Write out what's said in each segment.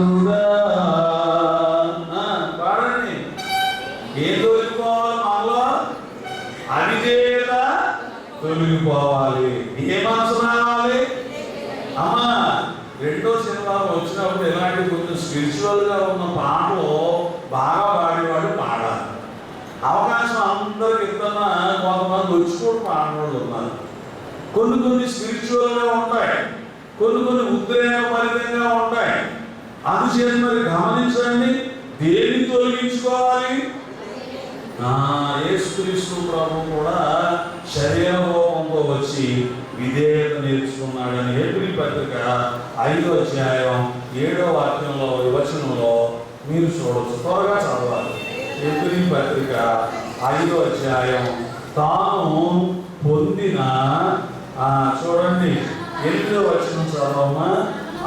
కుమారుడా పాడండి. ఏం తొలగిపోవాలి మనలో? అవిధేయత తొలగిపోవాలి. ఏ మనసు రావాలి? అమ్మా రెండో శనివారం వచ్చినప్పుడు ఇలాంటి కొంచెం స్పిరిచువల్గా ఉన్న పాటలు బాగా పాడేవాడు పాడాలి. అవకాశం అందరికి ఇస్తున్నా కొంతమంది వచ్చి కూడా పాడేవాళ్ళు ఉన్నారు. కొన్ని స్పిరిచువల్గా ఉంటాయి, కొన్ని ఉద్రేకభరితంగా ఉంటాయి. అందుచేత మరి గమనించండి, దేన్ని తొలగించుకోవాలి? యేసుక్రీస్తు ప్రభు కూడా శరీర రూపంతో వచ్చి విధేయత నేర్చుకున్నాడని హెబ్రీ పత్రిక 5వ అధ్యాయం 7వ వాక్యంలో వచనంలో మీరు చూడవచ్చు. త్వరగా చదవాలి. హెబ్రీ పత్రిక 5వ అధ్యాయం తాను పొందిన చూడండి 8వ వచనం చదవమ్మా.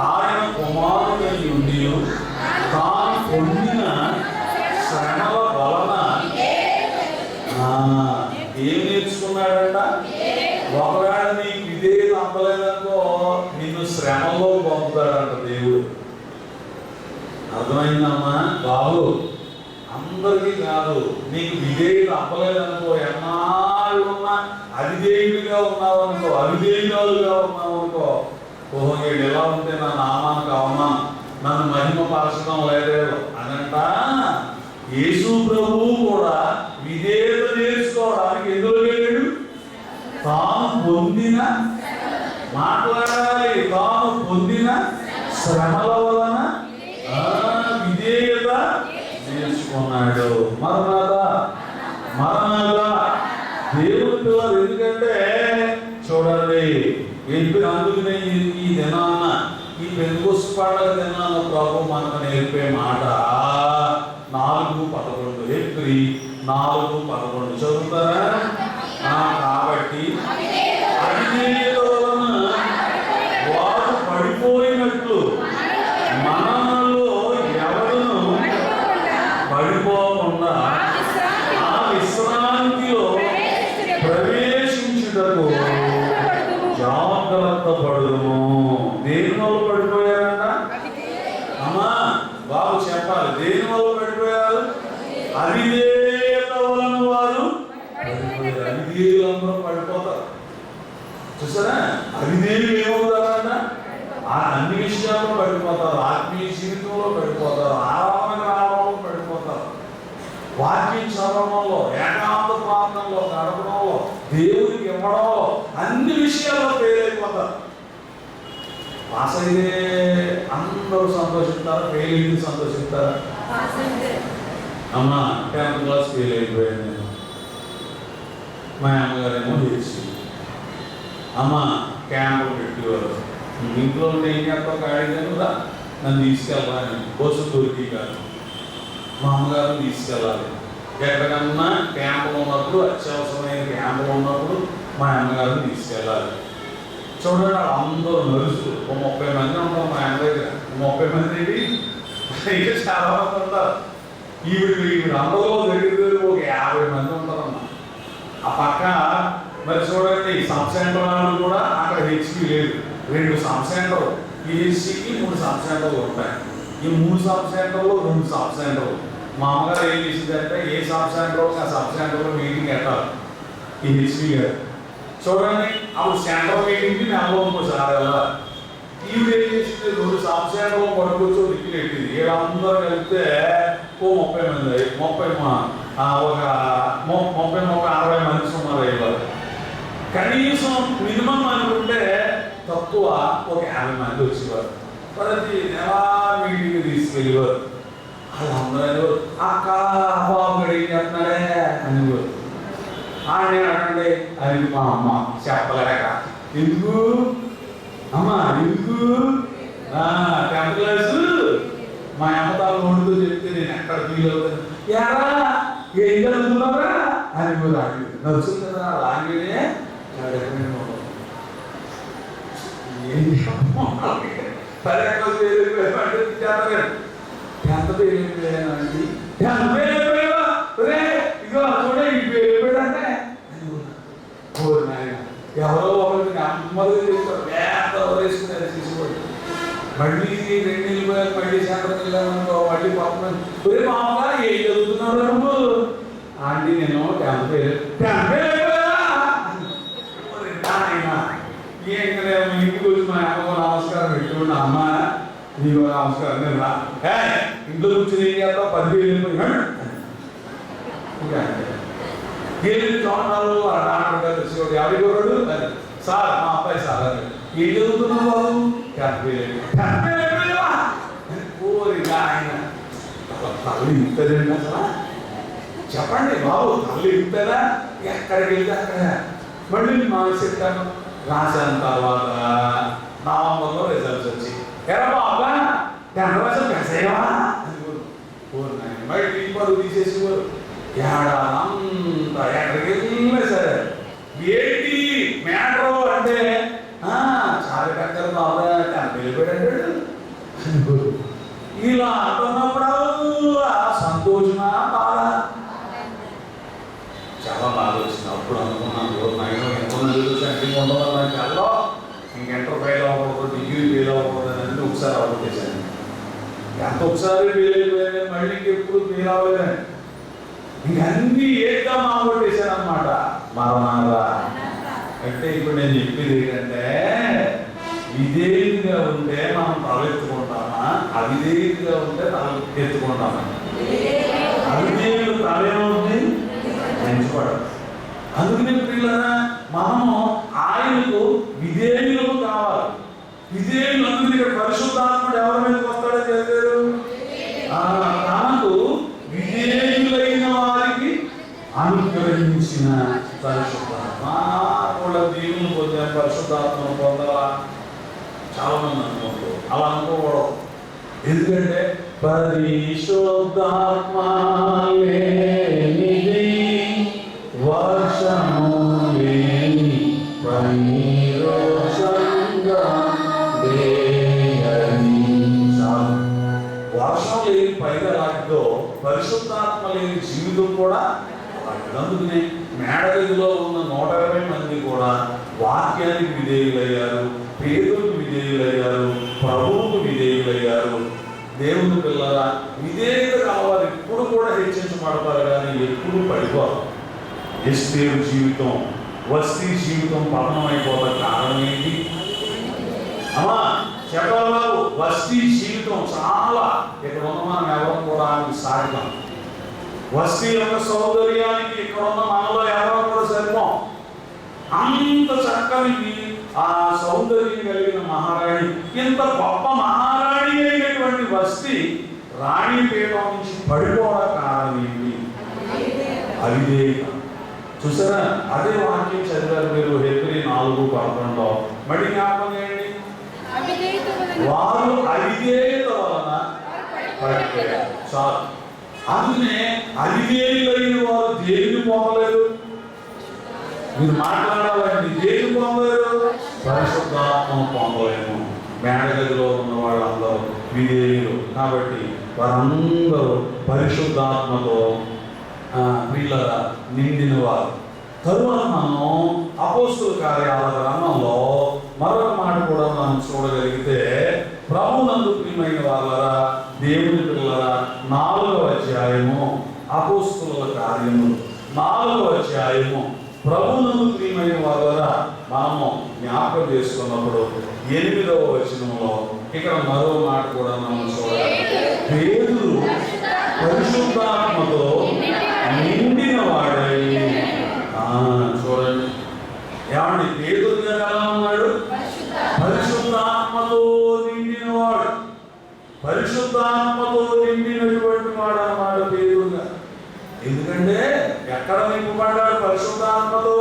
ఆయన కుమారుడై ఉండి తాను పొందిన శ్రమల వలన ఏం నేర్చుకున్నాడంట? ఒకవేళ నీకు విధేయత అందలేదనుకో నిన్ను శ్రమలో పంపుతాడంట దేవుడు. అర్థమైందమ్మా బాబు? అందరికీ కాదు. నీకు విధేయత అవ్వలేదనుకో, ఎన్నాళ్ళున్నా అవిధేయుడిగా ఉన్నావు అనుకో, అవిధేయులుగా ఉన్నావు అనుకో, ఓహో వీడు ఎలా ఉంటే నా నామానికి అవమానం, నన్ను మహిమ పరచడం లేదేదో అనంట. యేసు ప్రభువు కూడా విధేయత నేర్చుకోవడానికి ఎందుకు వెళ్ళాడు? తాను పొందిన మాట్లాడాలి. తాను పొందిన శ్రమల వలన విధేయత నేర్చుకున్నాడు. మరణాదా దేవుడి పిల్లలు. ఎందుకంటే చూడండి, అందుకనే ఈ దినాన్న ఈ పెందెకొస్తు పండుగ దినాన్న ప్రభు మనకు నేర్పే మాట 4:11 హెబ్రీ 4:11 చదువుతారా? కాబట్టి అవిధేయత వలన వారు పడిపోయినట్లు మనలో ఎవరును పడిపోకుండా ఆ విశ్రాంతిలో ప్రవేశించుటకు జాగ్రత్త పడుదుము. దేని వల్ల పడిపోయారంట? అమ్మా బాబు చెప్పాలి. దేని వల్ల పడిపోయారు? అవిధేయత వలన వారు పడిపోయారు. అవిధేయులందరూ పడిపోతారు. చూసారా? అవిధేయులు ఏమవుతారంట? అన్ని విషయాల్లో పడిపోతారు. ఆత్మీయ జీవితంలో పడిపోతారు. ఆరాధనలో పడిపోతారు. వాక్యం చదవడంలో, ఏకాంత ప్రాంతంలో గడపడంలో, దేవుడికి ఇవ్వడంలో, అన్ని విషయాల్లో ఫెయిల్ అయిపోతారు. పాస్ అయితే అందరూ సంతోషిస్తారు, ఫెయిల్ అయితే సంతోషిస్తారా? అమ్మా 10th క్లాస్ ఫెయిల్ అయిపోయాను నేను. మా అమ్మగారేమో చేసి అమ్మ క్యాంపు పెట్టేవారు. ఇంట్లో ఉంటే ఏం చేస్తావు? ఖాళీగా కదా నన్ను తీసుకెళ్ళాలని బస్సు దొరికి కాదు. మా అమ్మగారు తీసుకెళ్ళాలి. ఎక్కడికన్నా క్యాంపులో ఉన్నప్పుడు, అత్యవసరమైన క్యాంపులో ఉన్నప్పుడు మా అమ్మగారిని తీసుకెళ్ళాలి. చూడండి అందరూ నడుస్తూ 30 మంది ఉంటారు మా అమ్మ దగ్గర. 30 మంది ఏంటి, ఇంకా చాలా మంది ఉంటారు. ఈవిడ అందరూ దగ్గర ఒక 50 మంది ఉంటారమ్మా. ఆ పక్క మరి చూడండి సబ్ సెంటర్ వాళ్ళు కూడా అక్కడ హెచ్పి లేదు. 2 సబ్ సెంటర్, ఈ హెచ్సికి 3 సబ్ సెంటర్లు ఉంటాయి. ఈ 3 సబ్ సెంటర్లు 2 సబ్ సెంటర్లు. మా అమ్మగారు ఏం చేసిందంటే ఏ సబ్ సెంటర్ ఆ సబ్ సెంటర్లో మీటింగ్ పెట్టాలి ఈ హెచ్పి గారు. చూడండి అప్పుడు సెంటర్ మీటింగ్కి నెలలో ఇంకోసారి వెళ్ళాలి. ఈవిడ ఏం చేసింది? 2 సబ్ సెంటర్లో పడుకోవచ్చు దిక్కు పెట్టింది. వీళ్ళందరూ కలిపితే 30 మంది, 60 మంది సుమారు అయ్యారు. కనీసం మినిమం అనుకుంటే తక్కువ ఒక 50 మంది వచ్చేవారు. ప్రతి నెల మీటింగ్ తీసుకెళ్ళేవారు. వాళ్ళందరూ అక్క బాబు ఏం చెప్తున్నాడే అనేవారు. నేను అనండి అది మా అమ్మ చెప్పలేక, ఎందుకు అమ్మ ఎందుకు 10th క్లాసు మా అమ్మ తాను వండుతూ చెప్తే నేను ఎక్కడ ఫీల్ అవుతాను. ఎరా ఏం చదువుతున్నారా అని కూడా నచ్చుంది కదా లాంగ్వేజే. ఎవరో ఒకరికి నెమ్మదిగా చేస్తారు. వేసుకున్నారు తీసుకోండి. మళ్ళీ 2 నెలలు మళ్ళీ సెంటర్ మామగారు ఏం చదువుతున్నాడు నువ్వు? ఆంటీ నేను 10th ఫెయిల్. ఇంటికి వచ్చి మా అమ్మకు నమస్కారం పెట్టుకున్న అమ్మ నీకు నమస్కారం నేను రా ఇంట్లో కూర్చొని ఏం చేస్తావు 10,000 వెళ్ళిపోయి చూడాలు డాక్టర్ గారు శివుడు 50 కోరాడు సార్ మా అబ్బాయి సార్ అని ఏం చదువుతున్నావు బాబు? 10,000. ఆయన తల్లి ఇంతదండి అసలు చెప్పండి బాబు, తల్లి ఇంతదా? ఎక్కడికి వెళ్తే అక్కడ మళ్ళీ చెప్తాను. రాసిన తర్వాత నవంబర్లో రిజల్ట్స్ వచ్చి ఎరా బాబా 10th క్లాస్ పెసయ్యవా మళ్ళీ టీపరు తీసేసేవారు. ఏడాదంతా ఎక్కడికి వెళ్ళినా సరే ఏంటి మ్యాటర్ అంటే చాలా కట్టారు బాబా 10th వెళ్ళిపోయాడు. ఇలా అంటున్నప్పుడు సంతోషమా బాధ? చాలా బాధ వచ్చింది. అప్పుడు అనుకున్నాను నేను ఎంతమంది సెంటింగ్ ఉండడం నాకు చాలా ఇంకెంటర్ ఫెయిల్ అవ్వకూడదు, డిగ్రీ ఫెయిల్ అవ్వకూడదు అని ఒకసారి అవుట్ చేశాను. ఎంత ఒకసారి ఫెయిల్ అయిపోయాను, మళ్ళీ ఇంకెప్పుడు ఫెయిల్ అవ్వలేదని ఇంకన్నీ ఏకా మాగొట్టేశాను అనమాట. మరణారా అంటే ఇప్పుడు నేను చెప్పేది ఏంటంటే విధేయుడిగా ఉంటే మనం తలెత్తుకుంటామా, అవిధేయుడిగా ఉంటే తల ఎత్తుకుంటామా? అవిధేయుడు తలేముంది పెంచుకోవడం. అందుకనే పిల్లరా మనము ఆయనకు విధేయులు కావాలి. విధేయులు అందుకు ఇక్కడ పరిశుద్ధాత్ముడు ఎవరి మీదకి వస్తాడో చెప్పారు. తనకు విధేయులైన వారికి అనుగ్రహించిన పరిశుద్ధాత్మ. కూడా దేవుని పొందాం, పరిశుద్ధాత్మను పొందాలా చాలా మంది అనుకుంటారు. అలా అనుకోకూడదు. ఎందుకంటే పరిశుద్ధాత్మ లేనిది వర్షము లేని పైరోషంగా వేయని. వర్షం లేని పైగా లాంటిదో పరిశుద్ధాత్మ లేని జీవితం కూడా అలాంటిది. అందుకనే మేడగదిలో ఉన్న 120 మంది కూడా వాక్యానికి విధేయులయ్యారు, పేదలకు విధేయులయ్యారు, ప్రభువుకు విధేయులయ్యారు. దేవుని పిల్లల విధేయత కావాలి. ఎప్పుడు కూడా హెచ్చించబడతారు కానీ ఎప్పుడు పడిపోరు. ఎస్తేరు జీవితం, వస్తీ జీవితం పతనమైపోతాం. కారణం ఏంటి అమ్మా చెప్పాలి? వస్తీ జీవితం చాలా ఇక్కడ ఉన్న మనం ఎవరు కూడా ఆమెకు సాగుతాం. వస్తీ యొక్క సౌందర్యానికి ఇక్కడ ఉన్న మనలో ఎవరో కూడా సరిపోం. అంత చక్కని ఆ సౌందర్యం కలిగిన మహారాణి, ఇంత గొప్ప మహారాణి అయినటువంటి వస్తీ రాణి పీఠం నుంచి పడిపోవడం కారణం ఏంటి? అవిధేయత. చూసారా? అదే వాక్యం చదివారు మీరు హెబ్రీ 4:11. మళ్ళీ జ్ఞాపకం చేయండి. వారు అవిధేయత వలన పడిపోయారు. చాలు. అందుకనే అవిధేయులైన వారు దేనిని పొందలేదు. మీరు మాట్లాడాలండి, దేని పొందలేరు? పరిశుద్ధాత్మను పొందలేము. మేడగదిలో ఉన్న వాళ్ళందరూ విధేయులు కాబట్టి వారందరూ పరిశుద్ధాత్మతో వీళ్ళరా నిండిన వారు. తరువాత మనం అపోస్తుల కార్యాల గ్రంథంలో మరొక మాట కూడా మనం చూడగలిగితే, ప్రభువునందు ప్రియమైన వాళ్ళరా దేవుని పిల్లరా 4వ అధ్యాయము అపోస్తుల కార్యము 4వ అధ్యాయము ప్రభువునందు ప్రియమైన వాళ్ళరా మనము జ్ఞాపకం చేసుకున్నప్పుడు 8వ వచనంలో ఇక్కడ మరో మాట కూడా మనం చూడాలి. పేతురు పరిశుద్ధాత్మతో నిండిన వాడై. చూడండి ఏమండి, పేతురు గారు ఎలా ఉన్నాడు? పరిశుద్ధాత్మతో నిండినవాడు. పరిశుద్ధాత్మతో నిండినటువంటి వాడు అన్నమాట పేతురు గారు. ఎందుకంటే ఎక్కడ నింపబడ్డాడు పరిశుద్ధాత్మతో?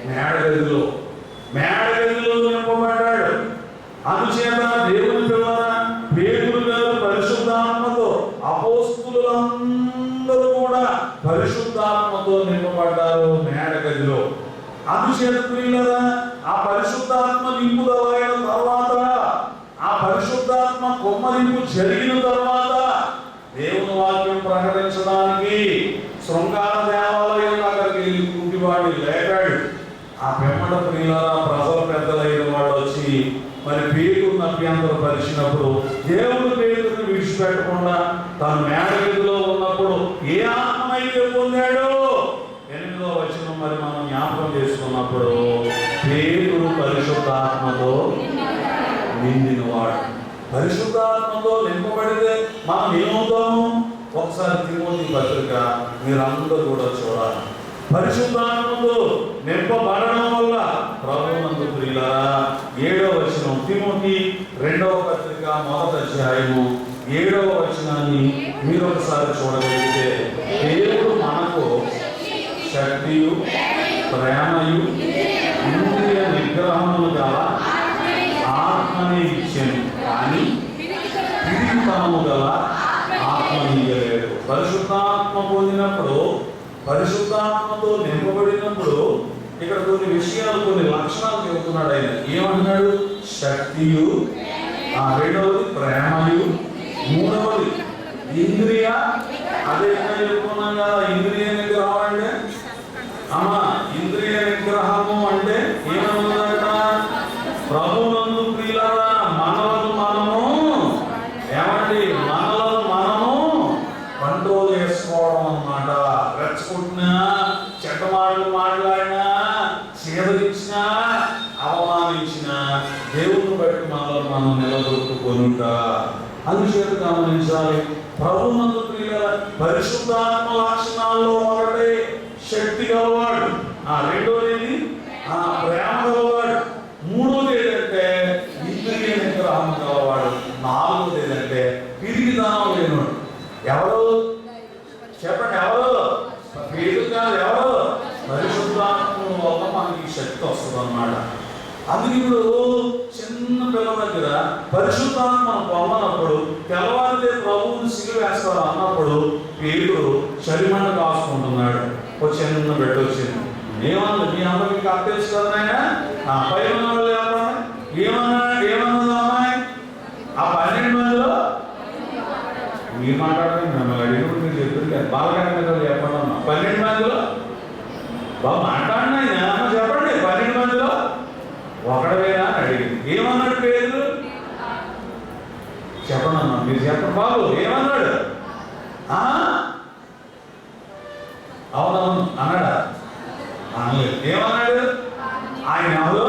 మేడగదిలో. మేడగదిలో నింపబడ్డాడు. అందుచేత దేవుని పిల్లరా పేతురు గారు పరిశుద్ధాత్మతో, అపోస్తులందరూ కూడా పరిశుద్ధాత్మతో నింపబడ్డారు మేడగదిలో. అందుచేత పిల్లరా ఆ పరిశుద్ధాత్మ నింపుదలైన తర్వాత, ఆ పరిశుద్ధాత్మ కొమ్మరింపు జరిగిన తర్వాత దేవుని వాక్యం ప్రకటించడానికి శృంగార దేవాలయం అక్కడికి వెళ్ళి కుంటివాడిని లేపాడు. ఆ పెమ్మట ప్రియులారా ప్రజల పెద్దలైన వాళ్ళు వచ్చి మరి పేతురుని అభ్యంతరం పరిచినప్పుడు దేవుడు పేతురుని విడిచిపెట్టాడు. విడిచిపెట్టకుండా తన మేడ గదిలో ఉన్నప్పుడు ఏ ఆత్మనైతే పొందాడో 8వ వచనం మరి మనం జ్ఞాపకం చేసుకున్నప్పుడు పేతురు పరిశుద్ధాత్మతో నిండినవాడు. పరిశుద్ధాత్మతో నింపబడితే మనం ఏమవుతాము? ఒకసారి తిమోతి పత్రిక మీరందరూ కూడా చూడాలి. పరిశుద్ధాత్మతో నింపబడడం వల్ల ప్రభువునందు ప్రియులారా 7వ వచనం తిమోతి 2వ పత్రిక 1వ అధ్యాయము 7వ వచనాన్ని మీరు ఒకసారి చూడగలిగితే దేవుడు మనకు శక్తియు ప్రేమయు ఇంద్రియ నిగ్రహములు గల ఆత్మని ఇచ్చాను, కానీ పిరికితనము గల ఆత్మని ఇయ్యలేడు. పరిశుద్ధాత్మ పొందినప్పుడు, పరిశుద్ధాత్మతో నింపబడినప్పుడు ఇక్కడ కొన్ని విషయాలు, కొన్ని లక్షణాలు చెబుతున్నాడు ఆయన. ఏమంటున్నాడు? శక్తియు, 2వది ప్రేమయు, 3వది ఇంద్రియ, అదే చెప్పుకున్నాం కదా ఇంద్రియ నిగ్రహం అంటే అమ్మా ఇంద్రియ నిగ్రహము అంటే ఏమన్నదట? ప్రభువునందు ప్రియులారా మనలను మనము ఏమండి మనలను మనము కంట్రోల్ చేసుకోవడం అన్నమాట. రెచ్చగొట్టినా, చెడ్డ మాటలు మాట్లాడినా, సేవలిచ్చినా, అవమానించినా దేవుని బట్టి మనలో మనం నిలదొక్కుకొనుట. అందుచేత గమనించాలి, ప్రభువునందు ప్రియులారా పరిశుద్ధాత్మ లక్షణాల్లో ఒకటే శక్తి గలవాడు, 2వది ప్రేమ గలవాడు, 3వది ఏంటంటే ఇంద్రియ నిగ్రహం గలవాడు, 4వది ఏంటంటే పిరికితనం లేనివాడు. ఎవరు చెప్పండి? ఎవరు? పేతురు కాదు. ఎవరు? పరిశుద్ధాత్మ వల్ల మనకి శక్తి వస్తుంది అన్నమాట. అందుకే ఇప్పుడు చిన్న పిల్లల దగ్గర పరిశుద్ధాత్మ పొందనప్పుడు తెల్లవారితే ప్రభువుని సిలువ వేస్తారు అన్నప్పుడు పేతురు చలిమంట కాసుకుంటున్నాడు. ఒక చిన్న బిడ్డ వచ్చింది. ఏమన్నా మీ అమ్మకి అర్థం తెలుసు కదా నాయన? పైన వాళ్ళు ఏమన్నది అమ్మాయి? ఆ 12 మందిలో మీరు మాట్లాడండి, మిమ్మల్ని అడిగినప్పుడు మీరు చెప్తుంది కదా, బాలకాండ చెప్పండి అమ్మా. 12 మందిలో బాగా మాట్లాడినా చెప్పండి. 12 మందిలో ఒకడవేనా అని అడిగింది. ఏమన్నాడు పేతురు? చెప్పండి అమ్మా, మీరు చెప్పండి బాబు. ఏమన్నాడు? అవునవును అన్నాడా? అనలేదు. ఏమన్నాడు? ఆయన ఎవరు?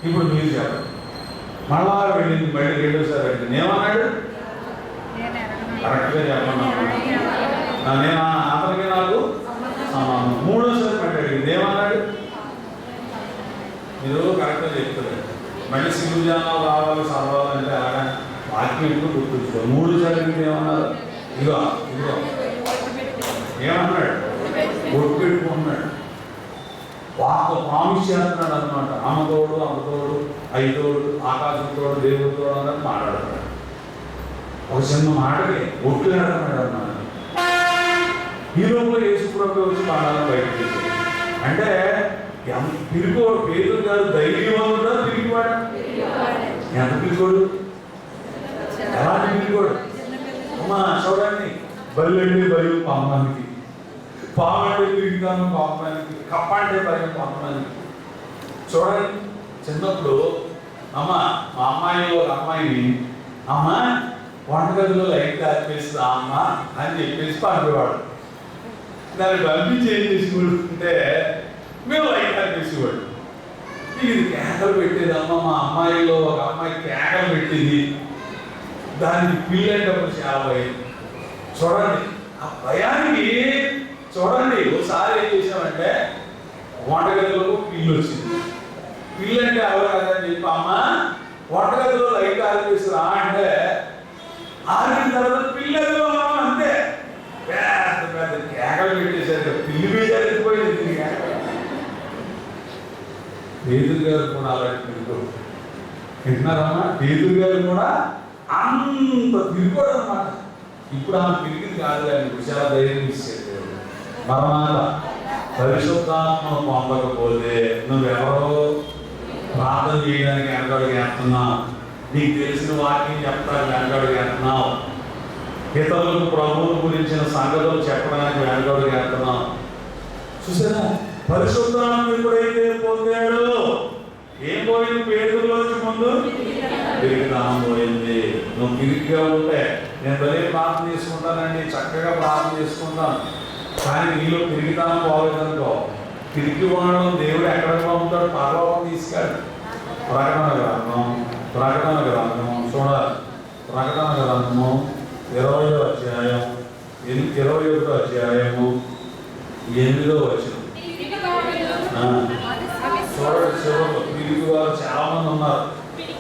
ఇప్పుడు మీరు చెప్పండి. మళ్ళా వెళ్ళింది, బయటకు వెళ్ళేసారు అంటే ఏమన్నాడు? కరెక్ట్గా చెప్పండి. నేను అతనికి నాకు 3వసారి బయట అడిగింది. ఏమన్నాడు? మీరు కరెక్ట్గా చెప్తారు. మళ్ళీ సిలుజానం రావాలి చదవాలంటే అలాగా వాక్యం ఎక్కువ గుర్తుంచుకో. 3 సార్లు ఏమన్నారు? ఇదిగో ఇదిగో ఏమన్నాడు? ఒట్టు పెట్టుకున్నాడు. వాకు ప్రామిస్ చేస్తున్నాడు అనమాట. అమ్మతోడు, అమ్మతోడు, ఐదోడు, ఆకాశంతోడు, దేవుడితోడు అన్నది మాట్లాడతాడు. ఒక చిన్న మాటకి ఒట్టు ఆడుతున్నాడు అన్నమాట. ఈ లోపల యేసుప్రభు వచ్చి పాడాలని బయటకు తీశాడు. అంటే పిరికోడు పేతురు గారు ధైర్యవంతుడా పిరికివాడా? ఎంత పిరికోడు? ఎలాంటి పిరికోడు? అమ్మా చూడండి, బల్లండి భయం పాపానికి, పామంటే పిరిగితాను పాపానికి, కప్ప అంటే భయం పాపానికి. చూడండి, చిన్నప్పుడు అమ్మ మా అమ్మాయిలో ఒక అమ్మాయిని అమ్మ వంటగదిలో లైట్ ఆర్పేస్తా అమ్మ అని చెప్పేసి పంపేవాడు. దాన్ని పంపించి ఏం చేసుకుంటే మేము లైట్ ఆర్పేసేవాడు. ఇది కేకలు పెట్టేది. అమ్మ మా అమ్మాయిలో ఒక అమ్మాయి కేకలు పెట్టింది. దానికి పిల్లేటప్పుడు చాలా భయం. చూడండి ఆ భయానికి. చూడండి ఒకసారి ఏం చేసామంటే వంటగదిలో పిల్లి వచ్చింది. పిల్లి అంటే ఎవరు కదని చెప్పి అమ్మ వంటగదిలో లైట్ ఆర్పేసిరా అంటే ఆరిన తర్వాత పిల్లలు అంతే పెద్ద పెద్ద కేకలు పెట్టేసరికి పిల్లి మీద వెళ్ళిపోయింది. పేతురు గారు కూడా అలాంటి తిరుగుడు వింటున్నారమ్మా. పేతురు గారు కూడా అంత తిరుగుడు అనమాట. ఇప్పుడు ఆమె తిరిగింది కాదు కానీ ఇప్పుడు చాలా ధైర్యం ఇచ్చేది. మరమాట పరిశుద్ధాత్మను పొందకపోతే నువ్వెవరో ప్రార్థన చేయడానికి వెనకడుగు వేస్తున్నావు. నీకు తెలిసిన వాక్యం చెప్తానికి వెనకడుగు వేస్తున్నావు. ఇతరులకు ప్రభువుల గురించిన సంగతులు చెప్పడానికి వెనకడుగు వేస్తున్నావు. చూసారా, పరిశుద్ధాత్మ ఎప్పుడైతే పొందాడు ఏం పోయింది? పేతురులోంచి ముందు పిరికితనం పోయింది. నువ్వు పిరికిగా ఉంటే నేను భలే ప్రార్థన చేసుకుంటానండి, చక్కగా ప్రార్థన చేసుకుంటాను, కానీ నీలో పిరికితనం పోలేదనుకో, పిరికి ఉండడం దేవుడు ఎక్కడికి పంపుతాడు? పరలోకం తీసుకెళ్ళి. ప్రకటన గ్రంథం చూడాలి. ప్రకటన గ్రంథము 20వ అధ్యాయం 21వ అధ్యాయము 8వ వచనం. చూడండి, చివరిలో పిరికి వారు చాలా మంది ఉన్నారు.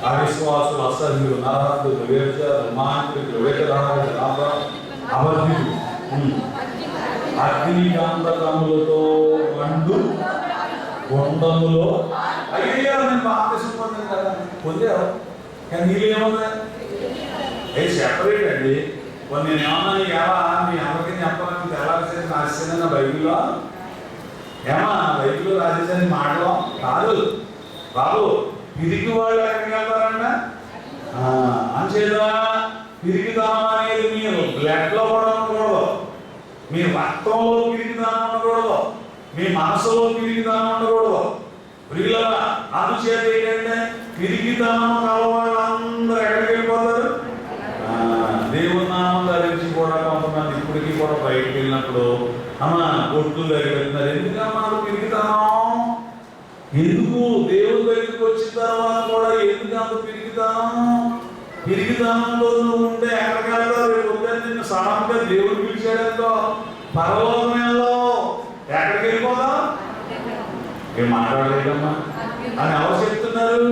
అవిశ్వాసులు, అసహ్యులు, నరహంతులు, వ్యభిచారులు, మాంత్రికులు, వేటగాళ్ళు, అబద్ధికులు, అగ్ని గంధకములతో మండు గుండములో. అయ్యా నేను బాప్తిసం పొందాను కదా, పొందావు, కానీ నీళ్ళు ఏమన్నా సెపరేట్ అండి. కొన్ని నేను ఏమన్నా ఎలా మీ అందరికీ చెప్పాలని తెల్లాల్సింది రాసేసిన బైబిల్లో ఏమా బైబిల్లో రాసేసని మాటలో కాదు బాబు. పిరికి వాళ్ళు ఎక్కడికి వెళ్తారంట? అంచేదా పిరికితనం అనేది మీరు బ్లడ్ లో కూడా ఉండకూడదు, మీ రక్తంలో పిరికితనం ఉండకూడదు, మీ మనసులో పిరికితనం ఉండకూడదు. ప్రియులారా, అందుచేత ఏంటంటే పిరికితనం కలవాళ్ళందరూ ఎక్కడికి వెళ్ళిపోతారు? దేవుని నామం ధరించి కూడా కొంతమంది ఇప్పటికీ కూడా బయటకు వెళ్ళినప్పుడు అమ్మా బొట్లు దగ్గర ఎందుకమ్మా పిరికితనం? ఎందుకు దేవుని దగ్గరికి వచ్చిన తర్వాత కూడా ఎందుకు అంత పిరికితనంలో నువ్వు ఉంటే ఎక్కడికి వెళ్తావు? రేపు నిన్ను సడన్గా దేవుడు పిలిచాడో పరలోకమేలో ఎక్కడికి వెళ్ళిపోదా? ఏం మాట్లాడలేదమ్మా అని ఎవరు చెప్తున్నారు?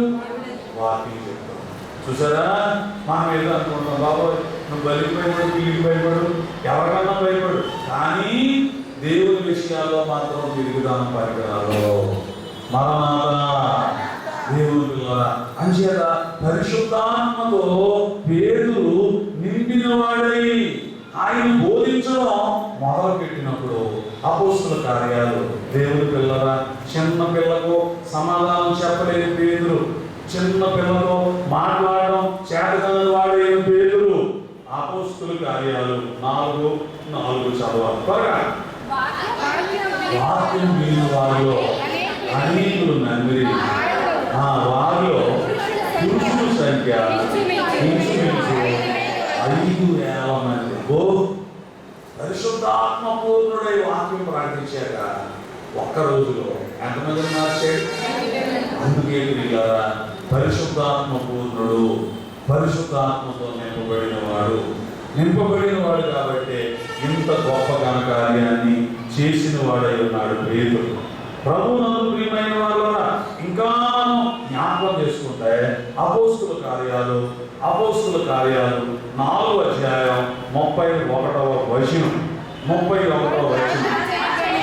వాకింగ్ చెప్తారు. చూసారా, మనం ఏదో అనుకుంటాం, బాబు నువ్వు బలికి భయపడు, పిల్లికి భయపడు, ఎవరికన్నా భయపడు, కానీ దేవుని విషయాల్లో మాత్రం పిరికితనం పనికిరాదు. మరణాత దేవుని పిల్లరా, అంచేత పరిశుద్ధాత్మతో పేతురు నిండిన వాడై ఆయన బోధించడం మొదలు పెట్టినప్పుడు అపోస్తుల కార్యాలు. దేవుని పిల్లరా, చిన్న పిల్లకు సమాధానం చెప్పలేని పేతురు, చిన్న పిల్లతో మాట్లాడడం చేతగాని వాడైన పేతురు. అపోస్తుల కార్యాలు 4:4 చదవాలి త్వరగా. వాక్యం విని వారిలో అనేకులు నమ్మిరి, వారిలో పురుషుల సంఖ్య ఇంచుమించు 5,000 మంది. పరిశుద్ధాత్మ పూర్ణుడై వాక్యం ప్రకటించాక ఒక్క రోజులో ఎంతమంది మార్చాడు? అందుకే పిల్లరా, పరిశుద్ధాత్మ పూర్ణుడు, పరిశుద్ధాత్మతో నింపబడిన వాడు కాబట్టి ఇంత గొప్ప ఘనకార్యాన్ని చేసిన వాడై ఉన్నాడు పేతురు. ప్రభువునందు ప్రియమైన వాళ్ళ ఇంకా జ్ఞాపకం చేసుకుంటే అపోస్తుల కార్యాలు 4వ అధ్యాయం 31వ వచనం.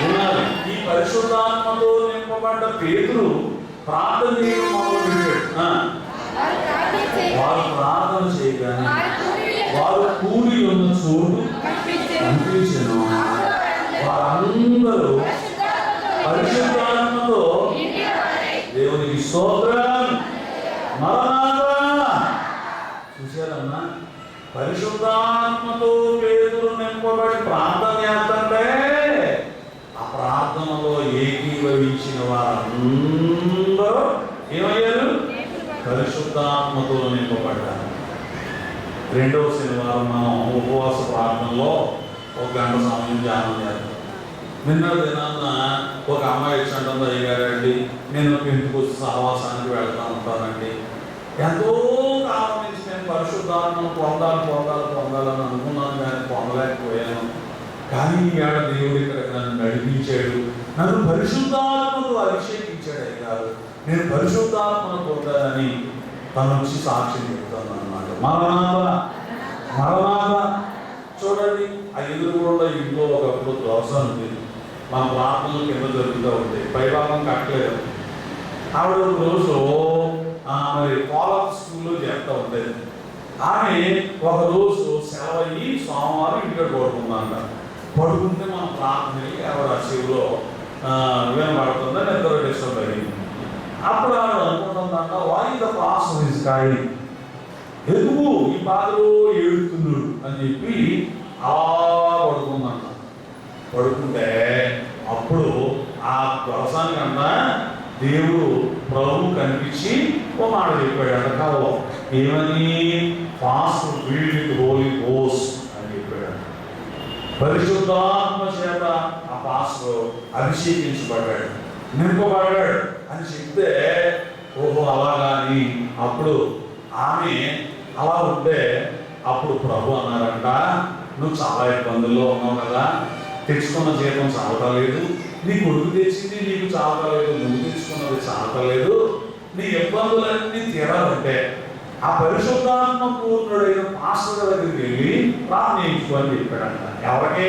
వినాలి. ఈ పరిశుద్ధాత్మతో నింపబడ్డ పేతురు ప్రార్థన చేయడం మొదలుపెట్టాడు. వారు ప్రార్థన చేయగానే వారు కూడి ఉన్న చోటు కనిపించను. వారందరూ పరిశుద్ధాత్మతో దేవునికి స్తోత్రం. మరణాత చూశారమ్మా, పరిశుద్ధాత్మతో పేతురు నింపబడి ప్రార్థన చేస్తుంటే ఆ ప్రార్థనలో ఏకీభవించిన వారందరూ ఏమయ్యారు? పరిశుద్ధాత్మతో నింపబడ్డారు. 2వ శనివారం మనం ఉపవాస ప్రార్థనలో 1 గంట సమయం ధ్యానం చేద్దాం. నిన్న దినాన్న ఒక అమ్మాయి ఇచ్చింటుంది, అయ్యారండి నేను పెంతుకొచ్చి సహవాసానికి వెళ్తా ఉంటానండి, ఎంతో కాలం నుంచి నేను పరిశుద్ధాత్మను పొందాలని అనుకున్నాను, కానీ పొందలేకపోయాను, కానీ ఈవేళ దేవుడు ఇక్కడికి నన్ను నడిపించాడు, నన్ను పరిశుద్ధాత్మతో అభిషేకించాడు అయ్యారు, నేను పరిశుద్ధాత్మను పొందాలని తను వచ్చి సాక్ష్యం చెప్తాను అన్నమాట. మరణాత చూడండి, ఆ ఎదురుగుండా ఇంట్లో ఒకప్పుడు దోశ ఉంది, మన ప్రార్థనలు కింద జరుగుతూ ఉంటాయి, పైభాగం కట్టలేదు. ఆవిడ రోజు మరి కాలేజ్ స్కూల్లో చేస్తూ ఉండేది. ఆమె ఒకరోజు సెలవు అయ్యి సోమవారం ఇంటికి పడుకుంటే మన ప్రార్థనకి ఆవిడ చెవిలో వినబడుతుందని ఎంతో డిస్టర్బ్ అయ్యింది. అప్పుడు ఆవిడ అనుకుంటుందంట, వాయి ద పాస్టర్ ఇస్ కాయింగ్, ఎందుకు ఈ బాధలో ఏడుతున్నాడు అని చెప్పి అలా పడుకుందంట. పడుకుంటే అప్పుడు ఆ దొరసానికన్నా దేవుడు ప్రభు కనిపించి ఓ మాట చెప్పాడు అంట కలలో. ఏమని? Fast field with holy ghost అని చెప్పాడు. పరిశుద్ధాత్మ చేత ఆ పాస్టర్ అభిషేకించబడ్డాడు, నింపబడ్డాడు అని చెప్తే, ఓహో అలాగా అని అప్పుడు ఆమె అలా ఉంటే అప్పుడు ప్రభు అన్నారంట, నువ్వు చాలా ఇబ్బందుల్లో ఉన్నావు కదా, తెచ్చుకున్న జీతం చాలలేదు, నీ కొడుకు తెచ్చింది నీకు చాలలేదు, నువ్వు తెచ్చుకున్నది చాలలేదు, నీ ఇబ్బందులన్నీ తీరాలంటే ఆ పరిశుద్ధాత్మ పూర్ణుడైన పాస్టర్ దగ్గరికి వెళ్ళి ప్రార్థించుకొని చెప్పాడంట. ఎవరికే?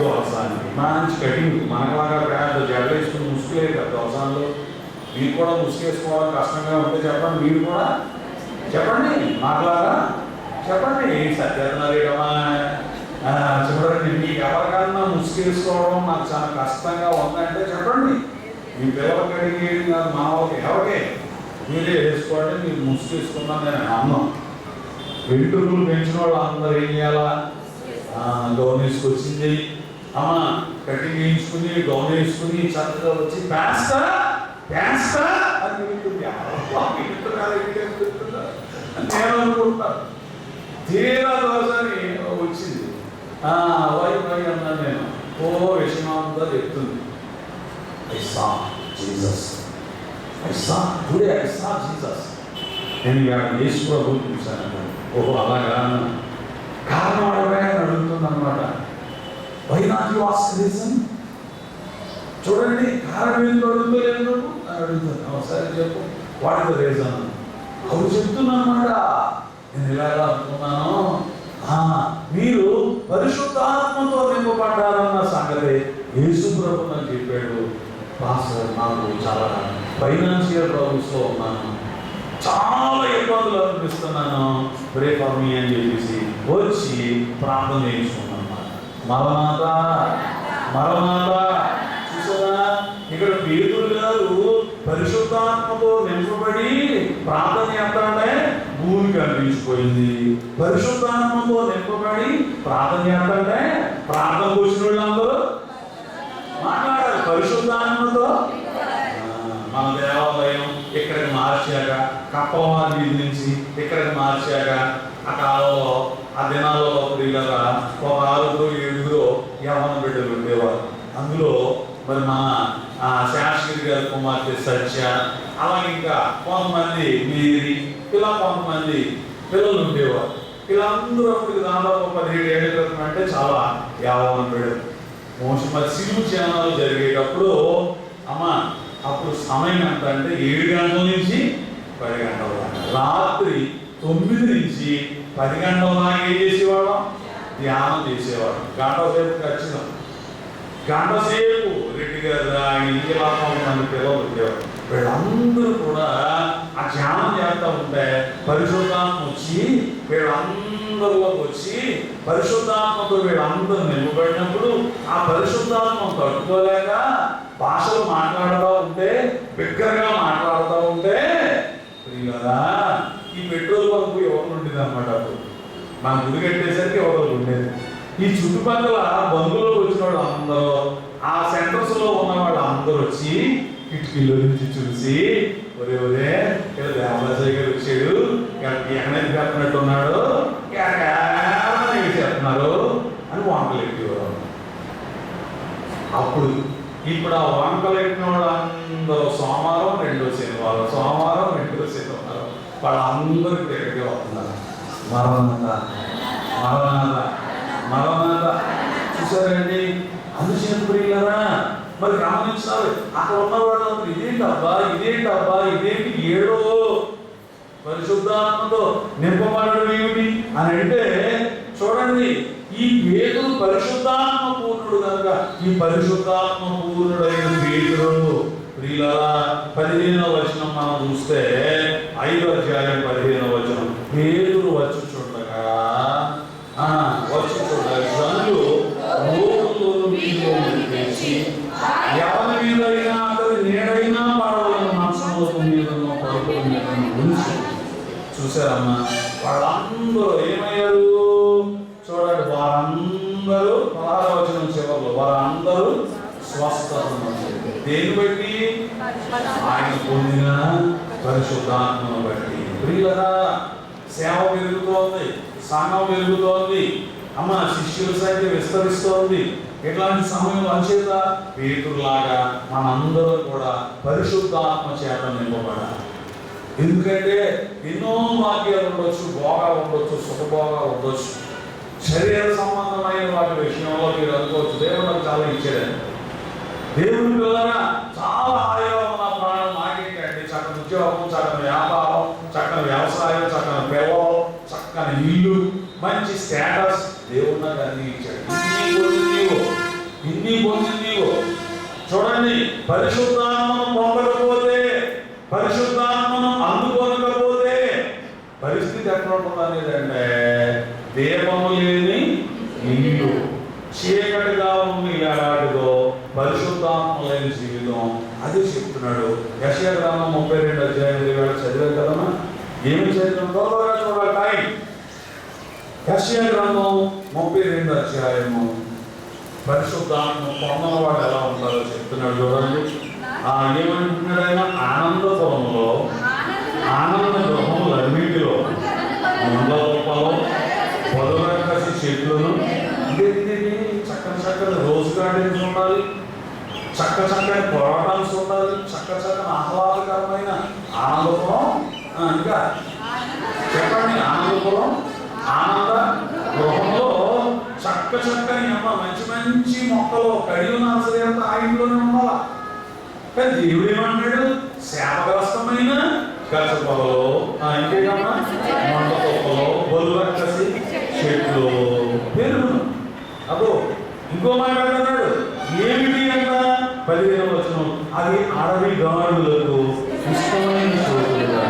దోసానికి. మంచి కటింగ్, మనలాగా పెద్ద జడలేసుకుని ముసుగులేదు కదా దోసాన్లో. మీరు కూడా ముసుగేసుకోవడం కష్టంగా ఉంటే చెప్పండి, మీరు కూడా చెప్పండి, మాట్లాగా చెప్పండి. సత్యనారాయణమా చెప్పండి, మీకు ఎవరికన్నా ముసుగేసుకోవడం నాకు చాలా కష్టంగా ఉందంటే చెప్పండి. మీ పిల్లలకి అడిగేది కాదు, మా వాళ్ళకి ఎవరికే మీరే వేసుకోండి. మీరు ముసుగేసుకున్నాను నేను అన్నాం. వెంట్రుకలు పెంచిన వాళ్ళు అందరూ ఏం చేయాలా? గౌన్ వేసుకొచ్చింది అమ్మ, కటింగ్ వేయించుకుని గౌన్ వేసుకుని చక్కగా వచ్చి ప్యాస్టా ప్యాస్టా అని వింటుంది. నేను అనుకుంటాను. తీరా దోసని వచ్చింది, వై అన్నాను నేను. ఓ విషయం అంతా చెప్తుంది. I saw Jesus. నేను ఇవాళ యేసు ప్రభువుని చూశాను. ఓహో అలాగా కారణం అడగని అడుగుతుంది అనమాట. Why not you ask reason? చూడండి, కారణం ఎందుకు అడుగుతలేదు అని అడుగుతాను. ఒకసారి చెప్పు, వాట్ ఇస్ ద రీజన్? అప్పుడు చెప్తున్నాను అన్నమాట. నేను ఇలాగా అనుకున్నాను, మీరు పరిశుద్ధాత్మతో నింపబడ్డారన్న సంగతి యేసు ప్రభు నాకు చెప్పాడు. పాస్టర్, నాకు చాలా ఫైనాన్షియల్ ప్రాబ్లమ్స్లో ఉన్నాను, చాలా ఇబ్బందులు అనిపిస్తున్నాను, ప్రే ఫర్ మీ అని చెప్పేసి వచ్చి ప్రార్థన చేయించుకున్నాను. మరణాత మరణాత చూసారా? ఇక్కడ పేతురు గారు పరిశుద్ధాత్మతో నింపబడి ప్రార్థన చేస్తాడే భూమి కనిపించిపోయింది. పరిశుద్ధాత్మతో నింపబడి ప్రార్థన చేస్తాడే ప్రార్థన వచ్చిన వాళ్ళందరూ మాట్లాడారు పరిశుద్ధాత్మతో. మన దేవాలయం ఇక్కడికి మార్చాక, కప్పవారి వీధి నుంచి ఇక్కడికి మార్చాక, ఆ కాలంలో ఆ దినాల్లో ప్రియులరా ఒక 6-7 యవ్వన బిడ్డలు ఉండేవారు. అందులో మరి మన శాస్త్రి గారి కుమార్తె సత్య, అలాగే ఇంకా కొంతమంది మేరీ, ఇలా కొంతమంది పిల్లలు ఉండేవారు. వీళ్ళందరూ అప్పటికి దాదాపు 17 ఏళ్ళ క్రితం అంటే చాలా యవ్వన బిడ్డలు. మరి సిలువు ధ్యానాలు జరిగేటప్పుడు అమ్మ అప్పుడు సమయం ఎంత అంటే 7 గంటల నుంచి 10 గంటల దాకా, రాత్రి 9 నుంచి 10 గంటల దాకా ఏం చేసేవాళ్ళం? ధ్యానం చేసేవాడు. గంట సేపు ఖచ్చితం, గంట సేపు రెడ్డి గారు ఇలా మంది పిల్లలు ఉండేవారు. వీళ్ళందరూ కూడా ఆ ధ్యానం చేస్తూ ఉంటే పరిశుద్ధాత్మ వచ్చి వీళ్ళందరిలోకి వచ్చి పరిశుద్ధాత్మతో వీళ్ళందరూ నిలబడినప్పుడు ఆ పరిశుద్ధాత్మ తట్టుకోలేక భాషలు మాట్లాడుతూ ఉంటే, బిగ్గరగా మాట్లాడుతూ ఉంటే, కదా ఈ పెట్రోల్ పంపు ఎవరు ఉండేది అనమాట. అప్పుడు మన గుడి కట్టేసరికి ఎవరు ఉండేది. ఈ చుట్టుపక్కల బంధువులకు వచ్చిన వాళ్ళు అందరూ, ఆ సెంటర్స్ లో ఉన్న వాళ్ళు అందరూ వచ్చి కిటికీలో నుంచి చూసి, ఒరే ఒరే ఇక్కడ దేవాలయ గారు వచ్చాడు, ఎక్కడైతే పెడుతున్నట్టు ఉన్నాడు, చెప్తున్నారు అని వంకలు ఎట్టేవారు. అప్పుడు ఇప్పుడు ఆ వంకలు ఎట్టిన వాళ్ళు అందరూ సోమవారం 2వ శనివారం, సోమవారం 2వ శనివారం వాళ్ళందరూ దగ్గరికి వస్తున్నారు. మరణాత మరణాత మరణాత చూసారండి. అందుచేత ప్రియులారా మరి గమనించాలి, అక్కడ ఉన్న వాళ్ళందరూ ఇదేంటబ్బా ఇదేంటి 7వ పరిశుద్ధాత్మతో నింపబడడం ఏమిటి అని అంటే, చూడండి ఈ పేతురు పరిశుద్ధాత్మ పూర్ణుడు కనుక ఈ పరిశుద్ధాత్మ పూర్ణుడైన పేతురు ప్రియులారా 15వ వచనం మనం చూస్తే 5వ అధ్యాయం 15వ వచనం, పేతురు వచ్చుచుండగా జనులు ఎవరి మీదైనా అతని నీడైనా పడవలను మంచంలో మీదనో పరుపుల మీదనో ఉంచి. చూసారమ్మా, వాళ్ళందరూ ఏమయ్యారు? చూడండి, వారందరూ 16వ వచనం చివరిలో వారందరూ స్వస్థత. దేని బట్టి? ఆయన పొందిన పరిశుద్ధాత్మను బట్టి. ప్రియులరా, సేవ పెరుగుతోంది, సంఘం పెరుగుతోంది, అమ్మ శిష్యుల సంఖ్య విస్తరిస్తోంది. ఇట్లాంటి సమయంలో అంచేత పేతురులాగా మనందరూ కూడా పరిశుద్ధాత్మ చేత నింపబడాలి. ఎందుకంటే ఎన్నో భాగ్యాలు ఉండొచ్చు, భోగాలు ఉండొచ్చు, సుఖభోగాలు ఉండొచ్చు. శరీర సంబంధమైన వాటి విషయంలో మీరు అనుకోవచ్చు దేవుడు నాకు చాలా ఇచ్చాడని. దేవుని పిల్లరా, చాలా హాయిగా ఉన్న ప్రాణం నాకేంటండి, చక్కని ఉద్యోగం, చక్కని వ్యాపారం, చక్కని వ్యవసాయం, చక్కని పిల్లలు, చక్కని ఇల్లు, మంచి స్టేటస్ దేవుడు నాకు అన్ని ఇచ్చాడు. ఇన్ని పొంది నీవు చూడండి, పరిశుద్ధాత్మను పొందకపోతే, పరిశుద్ధాత్మను అందుకోనకపోతే పరిస్థితి ఎక్కడ ఉంటుంది అనేదంటే, దీపము లేని ఇల్లు, చీకటిగా ఉంది ఎలాంటిదో పరిశుద్ధాత్మ లేని జీవితం. అది చెప్తున్నాడు. యెషయా గ్రంథం 32 అధ్యాయం చదివారు కదమ్మా. ఏమి చదివిందో చూడాలి టైం. యెషయా గ్రంథం 32 అధ్యాయము పరిశుద్ధాత్మ పొందనవాడు ఎలా ఉంటారో చెప్తున్నాడు చూడండి. ఏమంటున్నాడు ఆయన? ఆనందపురంలో, ఆనంద గృహములన్నింటిలో ముండ్ల గొప్పలో పొదరకసి చెట్లను, చక్కని చక్కని రోజ్ గార్డెన్స్ ఉండాలి, చక్కని పోరాటాల్సి ఉండాలి, చక్కని ఆహ్లాదకరమైన ఆనందపురం. ఇంకా చెప్పండి, ఆనందపురం ఆనంద గృహంలో చక్కని అమ్మ మంచి మంచి మొక్కలు కడిగి నర్సరీ అంతా ఆ ఇంట్లోనే ఉండాలా. కానీ దేవుడు ఏమంటాడు? శాపగ్రస్తమైన గచ్చ పొలలో, ఇంకేకమ్మా మంట తొక్కలో, బొల్లురక్కసి చెట్లు పెరుగు. అదో ఇంకో మాట అన్నాడు, ఏమిటి అంట 15వ వచనం, అది అడవి గాడులకు ఇష్టమైన చోటుగా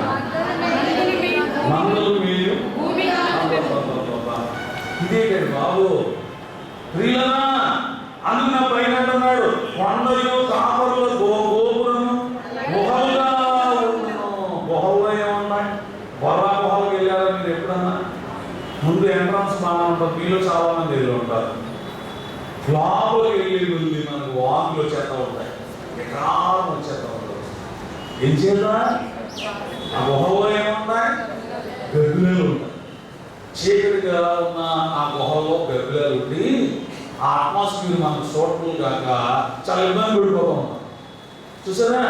మందులు మీరు. ఇదే కదా బాబు ప్రియులనా. అందుకు నా పైన అంటున్నాడు, కొండలు కాపరుల గోపురము గుహలుగా ఉండును. గుహల్లో ఏమున్నాయి? బొర్రా గుహలకు వెళ్ళారా మీరు ఎప్పుడన్నా? ముందు ఎంట్రన్స్ బాగా ఉంటుంది, మీలో చాలా మంది వెళ్ళి ఉంటారు. లోపలికి వెళ్ళి మనకు వాకులు వచ్చేస్తూ ఉంటాయి, ఎకారం వచ్చేస్తూ ఉంటాయి. ఏం చేద్దా? ఆ గుహలో ఏమున్నాయి? గబ్బిలాలు ఉంటాయి. చీకటిగా ఉన్న ఆ గుహలో గబ్బిలాలు ఉండి ఆ అట్మాస్ఫియర్ మనకు సోటల్ కాక చాలా ఇబ్బంది పడిపోతూ ఉంటాం. చూసారా?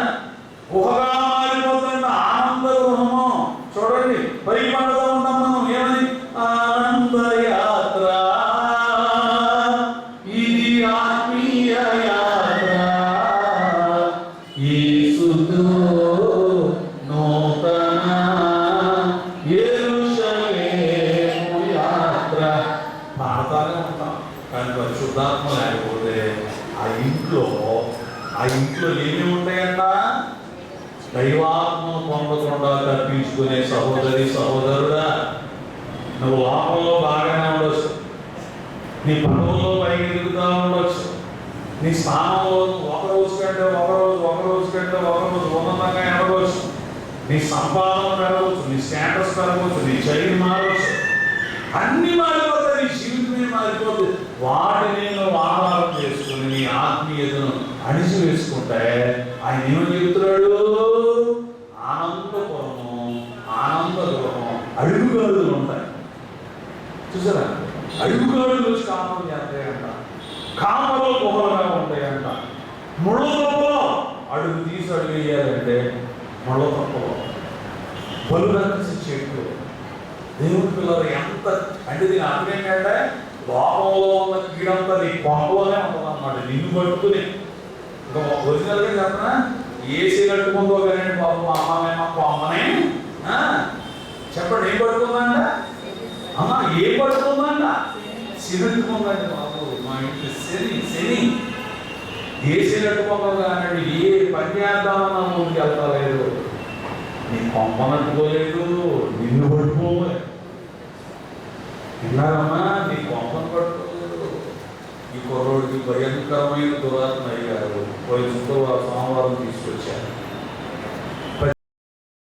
గుహగా మారిపోతుంది ఆనంద గృహము. చూడండి, పై పండుగ ఉంటాం మనం. ఏమని? ఆనంద యాత్ర, ఇది ఆత్మీయ యాత్ర, యేసుతో నూతన యెరూషలేము యాత్ర. పాడతానే ఉంటాం, కానీ పరిశుద్ధాత్మ లేకపోతే ఆ ఇంట్లో ఏమి ఉంటాయంట? దైవాత్మను పొందకుండా తప్పించుకునే సహోదరి సహోదరుడా, నువ్వు లోపంలో బాగానే ఉండొచ్చు, నీ పనుల్లో పైకి ఎదుగుతూ ఉండొచ్చు, నీ స్థానంలో ఒక రోజు కంటే ఉన్నతంగా ఎడవచ్చు, నీ సంపాదన పెరగవచ్చు, నీ స్టేటస్ పెరగవచ్చు, నీ చైన్ మారవచ్చు, అన్ని మారిపోతాయి, నీ జీవితమే మారిపోతుంది. వాటిని నువ్వు ఆధారం చేసుకుని నీ ఆత్మీయతను అణిచి వేసుకుంటే ఆయన ఏమని చెప్తున్నాడు? ఆనందపురము, ఆనంద గృహం, అడుగుగాడులు ఉంటాయి. చూసారా? అడుగుగాడులు వచ్చి కాపలు చేస్తాయంట, కాపలు గుహలుగా ఉంటాయంట. ముళ్ళ తప్పలో అడుగు తీసి అడుగు వేయాలంటే ముళ్ళ తప్పలో బలురకసి చెట్లు. దేవుని పిల్లలు ఎంత అంటే దీని అర్థం ఏంటంటే, లోకంలో ఉన్న కీడంతా నీ కొంపలోనే ఉంటుంది అన్నమాట. నిన్ను పట్టుకుని ఇంకా ఒరిజినల్గా చెప్పనా, ఏసీ కట్టుకుందో కానీ బాబు మా అమ్మనేమో అమ్మనే చెప్పండి, ఏం పట్టుకుందంట? అమ్మ ఏం పట్టుకుందంట? శివెత్తుకుందండి బాబు. మా ఇంట్లో శని ఏసీ కట్టుకోకుండా అన్నాడు, ఏ పని చేద్దామన్నా ముందుకు వెళ్తలేదు. నీ కొంపనట్టుకోలేదు, నిన్ను పట్టుకోలేదు. విన్నారమ్మా? నీ కొంపను పట్టుకోలేదు. ఈ కుర్రోడికి భయంకరమైన దురాత్మ అయ్యారు. పోయి శుక్రవారం సోమవారం తీసుకొచ్చారు.